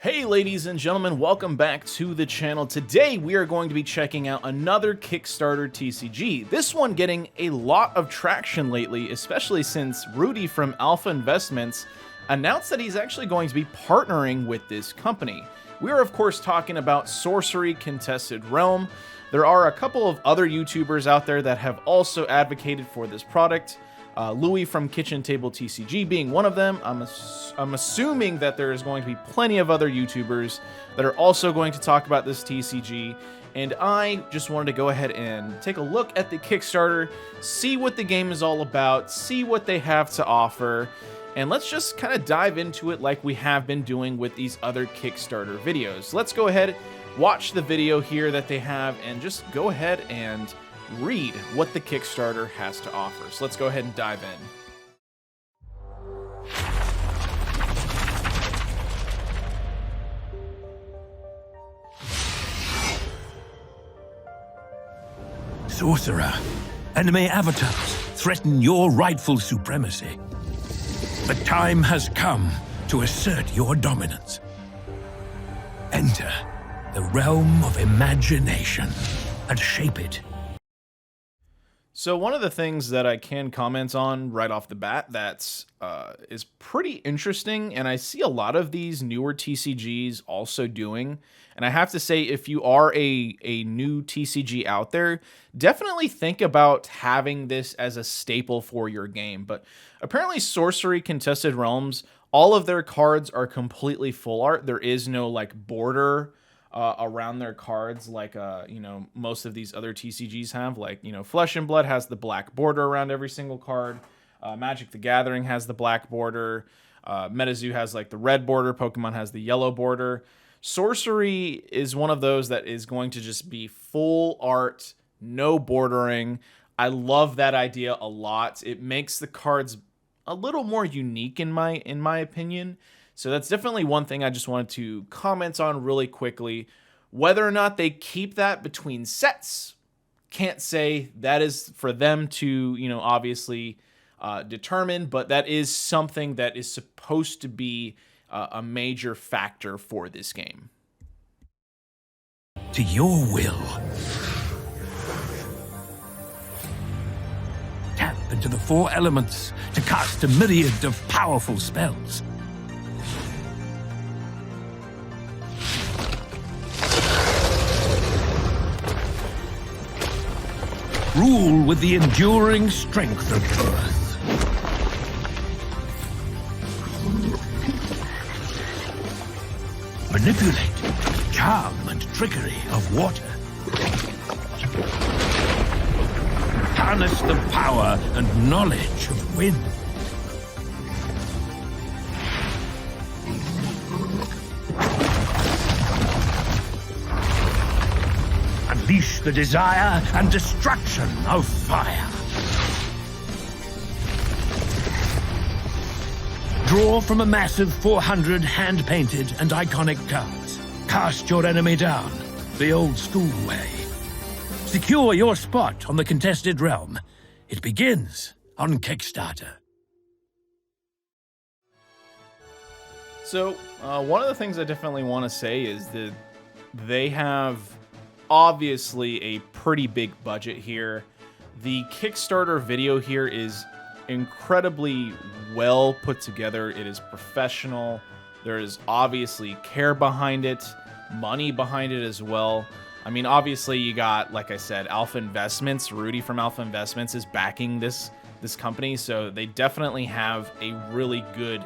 Hey ladies and gentlemen, welcome back to the channel. Today we are going to be checking out another Kickstarter TCG. This one getting a lot of traction lately, especially since Rudy from Alpha Investments announced that he's actually going to be partnering with this company. We are of course talking about Sorcery Contested Realm. There are a couple of other YouTubers out there that have also advocated for this product. Louis from Kitchen Table TCG being one of them. I'm assuming that there is going to be plenty of other YouTubers that are also going to talk about this TCG, and I just wanted to go ahead and take a look at the Kickstarter, see what the game is all about, see what they have to offer, and let's just kind of dive into it like we have been doing with these other Kickstarter videos. Let's go ahead, watch the video here that they have, and just go ahead and read what the Kickstarter has to offer. So let's go ahead and dive in. Sorcerer, enemy avatars threaten your rightful supremacy. The time has come to assert your dominance. Enter the realm of imagination and shape it. So one of the things that I can comment on right off the bat that's is pretty interesting, and I see a lot of these newer TCGs also doing, and I have to say, if you are a new TCG out there, definitely think about having this as a staple for your game. But apparently Sorcery Contested Realms, all of their cards are completely full art. There is no like border around their cards like most of these other TCGs have. Like, Flesh and Blood has the black border around every single card. Magic the Gathering has the black border. MetaZoo has like the red border. Pokemon has the yellow border. Sorcery is one of those that is going to just be full art, no bordering. I love that idea a lot. It makes the cards a little more unique in my opinion. So that's definitely one thing I just wanted to comment on really quickly. Whether or not they keep that between sets, can't say. That is for them to, obviously determine, but that is something that is supposed to be a major factor for this game. To your will. Tap into the four elements to cast a myriad of powerful spells. Rule with the enduring strength of earth. Manipulate the charm and trickery of water. Harness the power and knowledge of wind. Unleash the desire and destruction of fire. Draw from a massive 400 hand-painted and iconic cards. Cast your enemy down the old-school way. Secure your spot on the Contested Realm. It begins on Kickstarter. So one of the things I definitely want to say is that they have obviously a pretty big budget here. The Kickstarter video here is incredibly well put together. It is professional. There is obviously care behind it, money behind it as well. I mean, obviously you got, like I said, Alpha Investments. Rudy from Alpha Investments is backing this company, so they definitely have a really good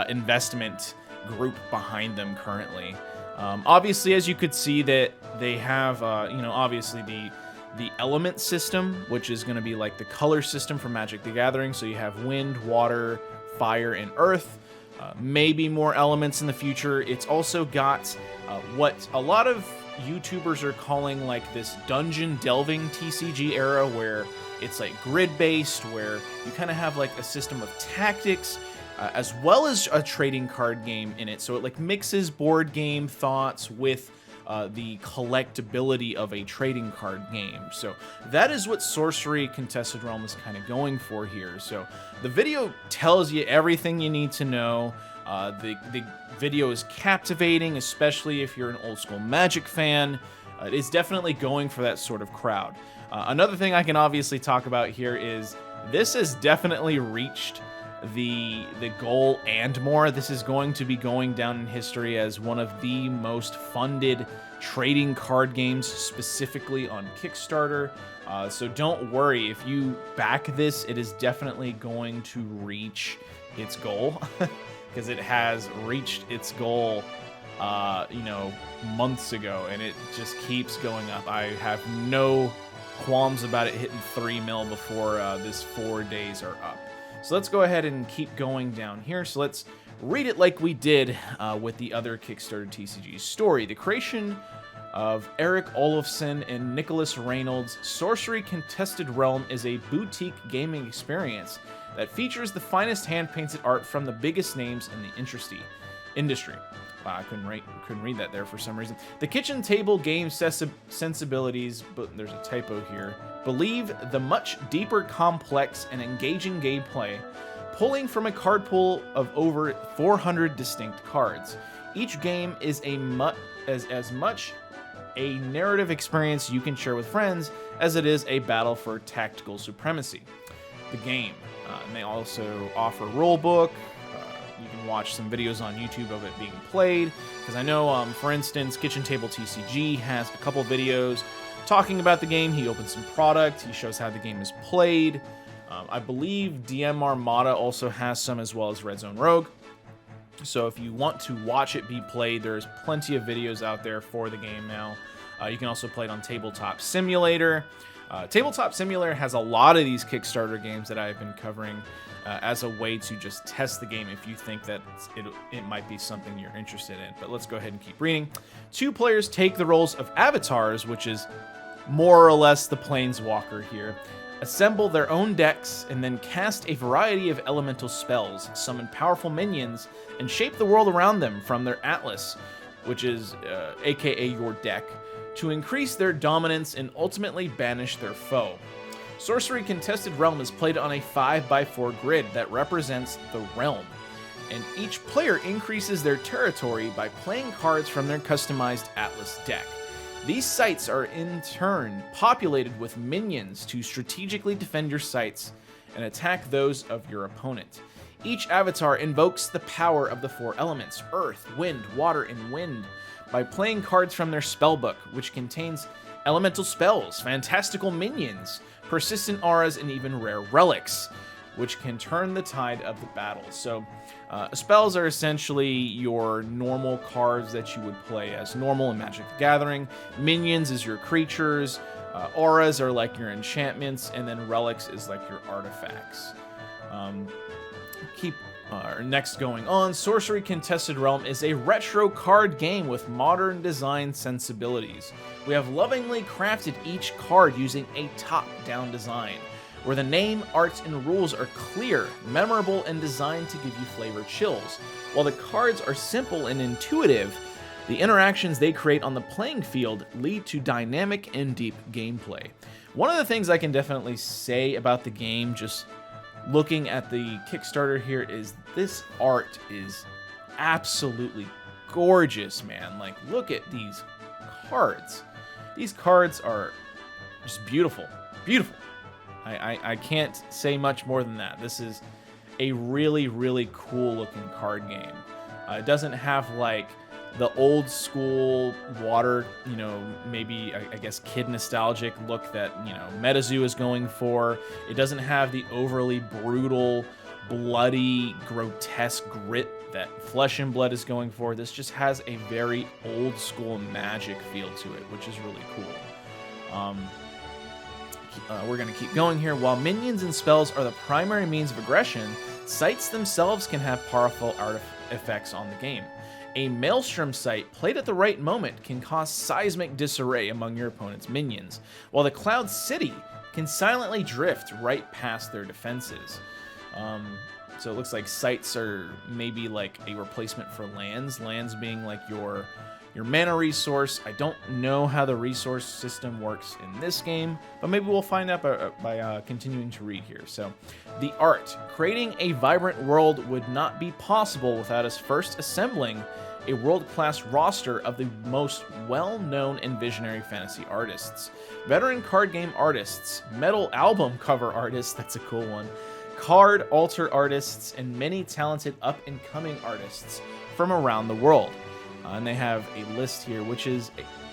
investment group behind them currently. Obviously, as you could see, that they have, obviously the element system, which is going to be like the color system for Magic the Gathering. So you have wind, water, fire, and earth. Maybe more elements in the future. It's also got what a lot of YouTubers are calling like this dungeon delving TCG era, where it's like grid-based, where you kind of have like a system of tactics, as well as a trading card game in it. So it like mixes board game thoughts with the collectability of a trading card game. So that is what Sorcery Contested Realm is kind of going for here. So the video tells you everything you need to know. The video is captivating, especially if you're an old school Magic fan. It's definitely going for that sort of crowd. Another thing I can obviously talk about here is this has definitely reached the goal and more. This is going to be going down in history as one of the most funded trading card games, specifically on Kickstarter. So don't worry, if you back this, it is definitely going to reach its goal, because it has reached its goal, months ago, and it just keeps going up. I have no qualms about it hitting 3 mil before this 4 days are up. So let's go ahead and keep going down here. So let's read it like we did with the other Kickstarter TCG story. The creation of Eric Olofsson and Nicholas Reynolds, Sorcery Contested Realm is a boutique gaming experience that features the finest hand-painted art from the biggest names in the industry. Wow, I couldn't read that there for some reason. The kitchen table game sensibilities, but there's a typo here, believe the much deeper, complex, and engaging gameplay, pulling from a card pool of over 400 distinct cards. Each game is as much a narrative experience you can share with friends as it is a battle for tactical supremacy. The game. And they also offer rulebook. You can watch some videos on YouTube of it being played. Because I know, for instance, Kitchen Table TCG has a couple videos talking about the game. He opens some product. He shows how the game is played. I believe DM Armada also has some, as well as Red Zone Rogue. So if you want to watch it be played, there's plenty of videos out there for the game now. You can also play it on Tabletop Simulator. Tabletop Simulator has a lot of these Kickstarter games that I've been covering as a way to just test the game if you think that it might be something you're interested in. But let's go ahead and keep reading. 2 players take the roles of avatars, which is more or less the Planeswalker here, assemble their own decks, and then cast a variety of elemental spells, summon powerful minions, and shape the world around them from their atlas, which is aka your deck, to increase their dominance and ultimately banish their foe. Sorcery Contested Realm is played on a 5x4 grid that represents the realm, and each player increases their territory by playing cards from their customized Atlas deck. These sites are in turn populated with minions to strategically defend your sites and attack those of your opponent. Each avatar invokes the power of the 4 elements, earth, wind, water, and wind, by playing cards from their spellbook, which contains elemental spells, fantastical minions, persistent auras, and even rare relics, which can turn the tide of the battle. So spells are essentially your normal cards that you would play as normal in Magic the Gathering. Minions is your creatures, auras are like your enchantments, and then relics is like your artifacts. Next going on, Sorcery Contested Realm is a retro card game with modern design sensibilities. We have lovingly crafted each card using a top-down design, where the name, art, and rules are clear, memorable, and designed to give you flavor chills. While the cards are simple and intuitive, the interactions they create on the playing field lead to dynamic and deep gameplay. One of the things I can definitely say about the game, just looking at the Kickstarter here, is this art is absolutely gorgeous, man. Like, look at these cards. These cards are just beautiful. Beautiful. I can't say much more than that. This is a really, really cool looking card game. It doesn't have like the old school water, maybe I guess kid nostalgic look that, MetaZoo is going for. It doesn't have the overly brutal, bloody, grotesque grit that Flesh and Blood is going for. This just has a very old school Magic feel to it, which is really cool. We're going to keep going here. While minions and spells are the primary means of aggression, sites themselves can have powerful effects on the game. A Maelstrom site played at the right moment can cause seismic disarray among your opponent's minions, while the Cloud City can silently drift right past their defenses. So it looks like sites are maybe like a replacement for lands. Lands being like your your mana resource. I don't know how the resource system works in this game, but maybe we'll find out by continuing to read here. So, the art. Creating a vibrant world would not be possible without us first assembling a world-class roster of the most well-known and visionary fantasy artists. Veteran card game artists, metal album cover artists, that's a cool one, card altar artists, and many talented up-and-coming artists from around the world. And they have a list here, which is,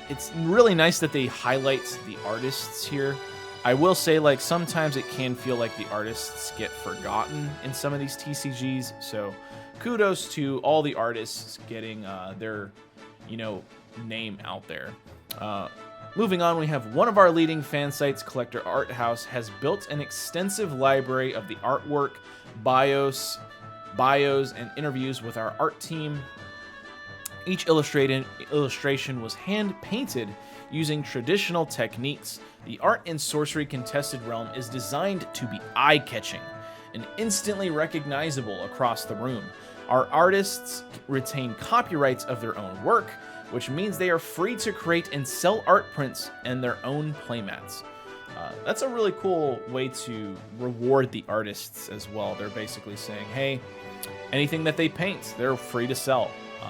it's really nice that they highlight the artists here. I will say, like, sometimes it can feel like the artists get forgotten in some of these TCGs, so kudos to all the artists getting their, name out there. Moving on, we have one of our leading fan sites, Collector Art House, has built an extensive library of the artwork, bios, and interviews with our art team. Each illustration was hand-painted using traditional techniques. The art in Sorcery Contested Realm is designed to be eye-catching and instantly recognizable across the room. Our artists retain copyrights of their own work, which means they are free to create and sell art prints and their own playmats. That's a really cool way to reward the artists as well. They're basically saying, hey, anything that they paint, they're free to sell.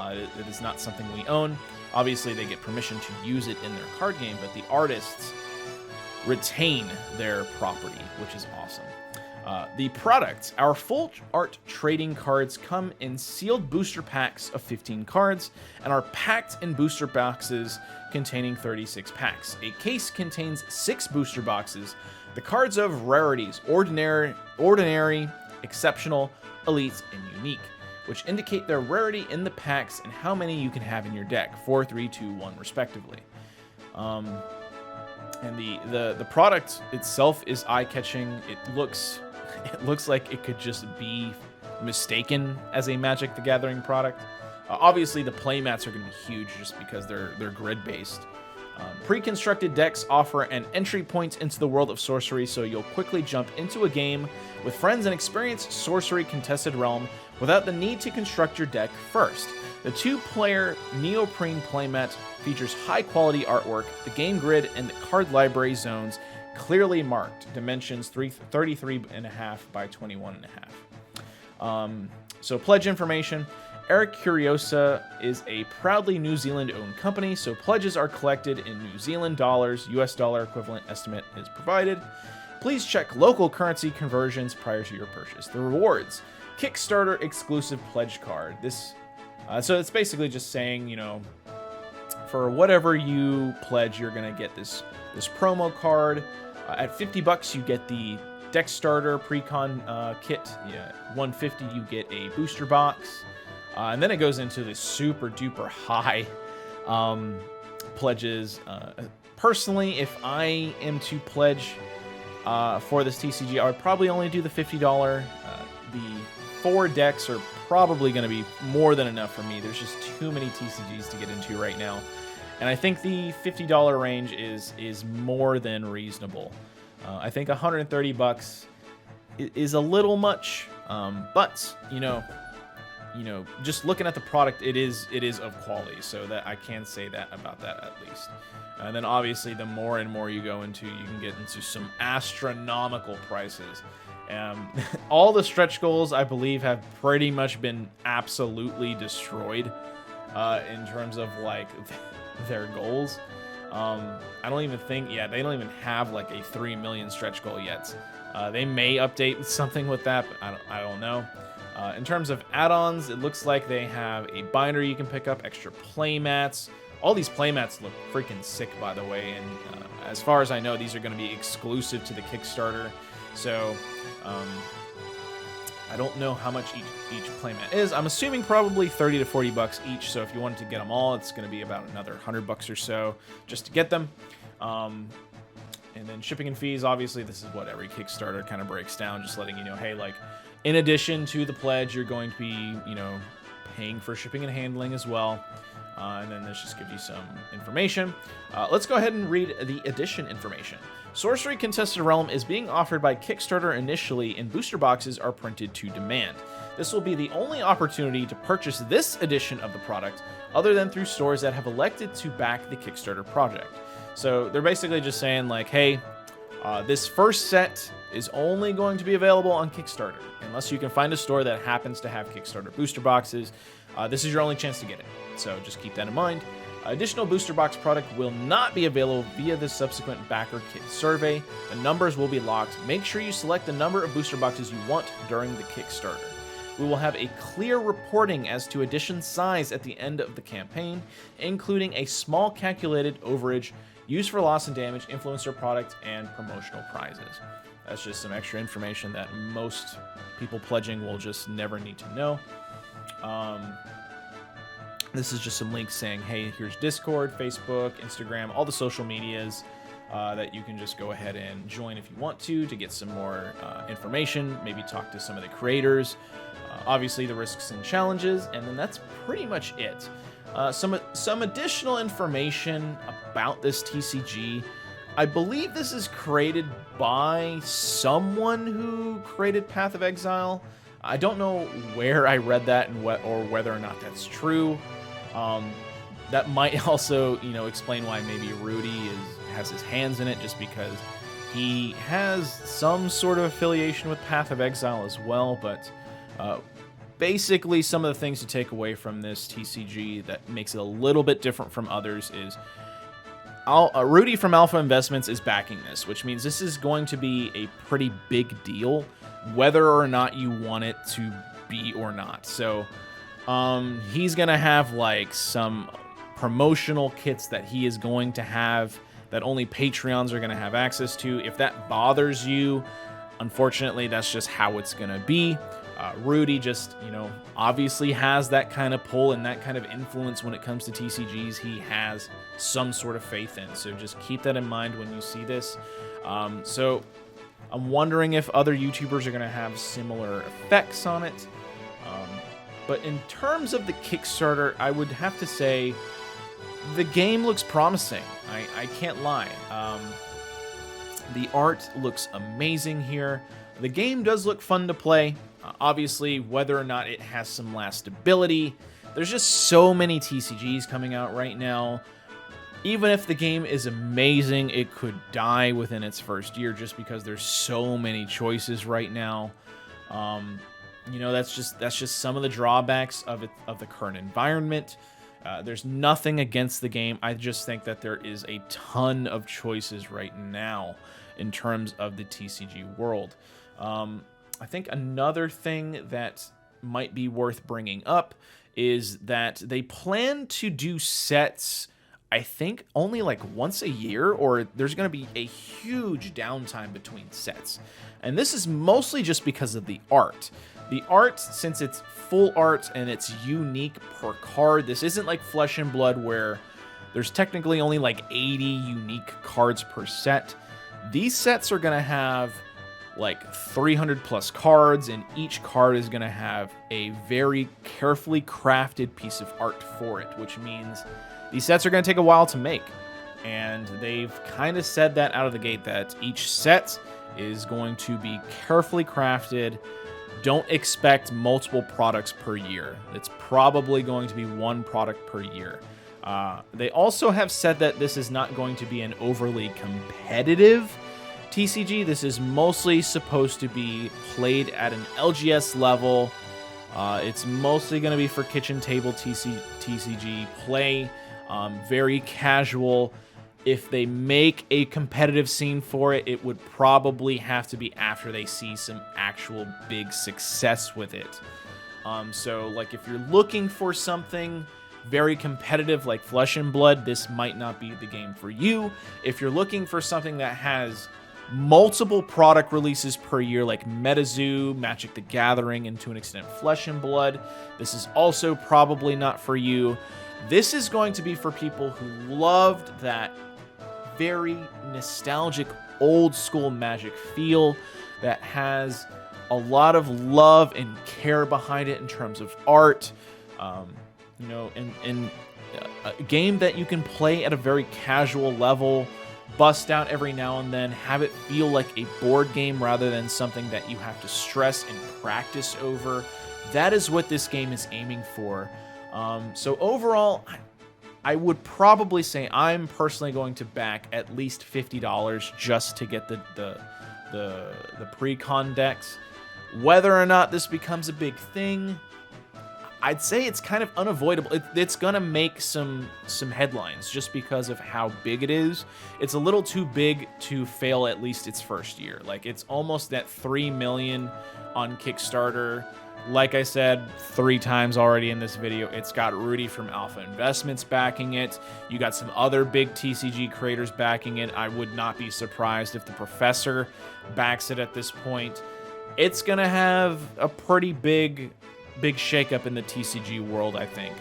It is not something we own. Obviously, they get permission to use it in their card game, but the artists retain their property, which is awesome. The product. Our full art trading cards come in sealed booster packs of 15 cards and are packed in booster boxes containing 36 packs. A case contains 6 booster boxes. The cards of rarities, ordinary, exceptional, elite, and unique, which indicate their rarity in the packs and how many you can have in your deck, 4, 3, 2, 1, respectively. And the product itself is eye-catching. It looks like it could just be mistaken as a Magic the Gathering product. Obviously, the playmats are going to be huge just because they're grid-based. Pre-constructed decks offer an entry point into the world of Sorcery, so you'll quickly jump into a game with friends and experience Sorcery Contested Realm without the need to construct your deck first. The 2-player neoprene playmat features high-quality artwork, the game grid and the card library zones clearly marked, dimensions 33.5 by 21.5. So pledge information. Eric Curiosa is a proudly New Zealand-owned company, so pledges are collected in New Zealand dollars. US dollar equivalent estimate is provided. Please check local currency conversions prior to your purchase. The rewards. Kickstarter exclusive pledge card. So it's basically just saying, for whatever you pledge, you're going to get this promo card. At $50, you get the deck starter pre-con kit. Yeah, $150, you get a booster box. And then it goes into the super duper high pledges. Personally, if I am to pledge for this TCG, I would probably only do the $50. The 4 decks are probably going to be more than enough for me. There's just too many TCGs to get into right now. And I think the $50 range is more than reasonable. I think $130 is a little much, but just looking at the product, it is of quality. So that I can say that about that at least. And then obviously, the more and more you go into, you can get into some astronomical prices. All the stretch goals, I believe, have pretty much been absolutely destroyed in terms of like their goals. I don't even think, they don't even have like a 3 million stretch goal yet. They may update something with that, but I don't know. In terms of add-ons, it looks like they have a binder you can pick up, extra playmats. All these playmats look freaking sick, by the way, and as far as I know, these are going to be exclusive to the Kickstarter. So I don't know how much each playmat is. I'm assuming probably $30 to $40 each. So if you wanted to get them all, it's going to be about another $100 or so just to get them. And then shipping and fees. Obviously, this is what every Kickstarter kind of breaks down, just letting you know, hey, like, in addition to the pledge, you're going to be, paying for shipping and handling as well. And then this just gives you some information. Let's go ahead and read the edition information. Sorcery Contested Realm is being offered by Kickstarter initially, and booster boxes are printed to demand. This will be the only opportunity to purchase this edition of the product. other than through stores that have elected to back the Kickstarter project. So they're basically just saying like, hey, this first set is only going to be available on Kickstarter. Unless you can find a store that happens to have Kickstarter booster boxes, this is your only chance to get it. So just keep that in mind. Additional booster box product will not be available via the subsequent backer kit survey. The numbers will be locked. Make sure you select the number of booster boxes you want during the Kickstarter. We will have a clear reporting as to edition size at the end of the campaign, including a small calculated overage used for loss and damage, influencer product, and promotional prizes. That's just some extra information that most people pledging will just never need to know. This is just some links saying, hey, here's Discord, Facebook, Instagram, all the social medias that you can just go ahead and join if you want to get some more information, maybe talk to some of the creators, obviously the risks and challenges, and then that's pretty much it. Some additional information about this TCG. I believe this is created by someone who created Path of Exile. I don't know where I read that and or whether or not that's true. That might also, explain why maybe Rudy has his hands in it, just because he has some sort of affiliation with Path of Exile as well. But basically, some of the things to take away from this TCG that makes it a little bit different from others is Rudy from Alpha Investments is backing this, which means this is going to be a pretty big deal, whether or not you want it to be or not. So he's going to have like some promotional kits that he is going to have that only Patreons are going to have access to. If that bothers you, unfortunately, that's just how it's going to be. Rudy just, obviously has that kind of pull and that kind of influence when it comes to TCGs. He has some sort of faith in. So just keep that in mind when you see this. So I'm wondering if other YouTubers are going to have similar effects on it. But in terms of the Kickstarter, I would have to say the game looks promising. I can't lie. The art looks amazing here. The game does look fun to play. Obviously, whether or not it has some lastability, there's just so many TCGs coming out right now. Even if the game is amazing, it could die within its first year just because there's so many choices right now. That's just some of the drawbacks of the current environment. There's nothing against the game. I just think that there is a ton of choices right now in terms of the TCG world. I think another thing that might be worth bringing up is that they plan to do sets, I think, only like once a year, or there's going to be a huge downtime between sets. And this is mostly just because of the art. The art, since it's full art and it's unique per card, this isn't like Flesh and Blood where there's technically only like 80 unique cards per set. These sets are going to have like 300 plus cards, and each card is going to have a very carefully crafted piece of art for it, which means these sets are going to take a while to make. And they've kind of said that out of the gate, that each set is going to be carefully crafted. Don't expect multiple products per year. It's probably going to be one product per year. They also have said that this is not going to be an overly competitive TCG. This is mostly supposed to be played at an LGS level. It's mostly going to be for kitchen table TCG play, very casual. If they make a competitive scene for it, it would probably have to be after they see some actual big success with it. So like if you're looking for something very competitive like Flesh and Blood, this might not be the game for you. If you're looking for something that has multiple product releases per year like MetaZoo, Magic the Gathering, and to an extent Flesh and Blood, this is also probably not for you. This is going to be for people who loved that very nostalgic old school Magic feel that has a lot of love and care behind it in terms of art, and a game that you can play at a very casual level, bust out every now and then, have it feel like a board game rather than something that you have to stress and practice over. That is what this game is aiming for. So overall, I would probably say I'm personally going to back at least $50 just to get the pre-con decks. Whether or not this becomes a big thing, I'd say it's kind of unavoidable. It's gonna make some headlines just because of how big it is. It's a little too big to fail at least its first year. Like, it's almost at 3 million on Kickstarter. Like I said 3 times already in this video, it's got Rudy from Alpha Investments backing it. You got some other big TCG creators backing it. I would not be surprised if the Professor backs it at this point. It's gonna have a pretty big shakeup in the TCG world, I think.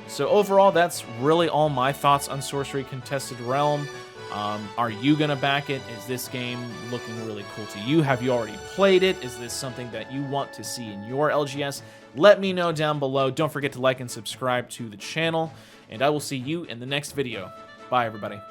So overall, that's really all my thoughts on Sorcery Contested Realm. Are you gonna back it? Is this game looking really cool to you? Have you already played it? Is this something that you want to see in your LGS? Let me know down below. Don't forget to like and subscribe to the channel, and I will see you in the next video. Bye, everybody.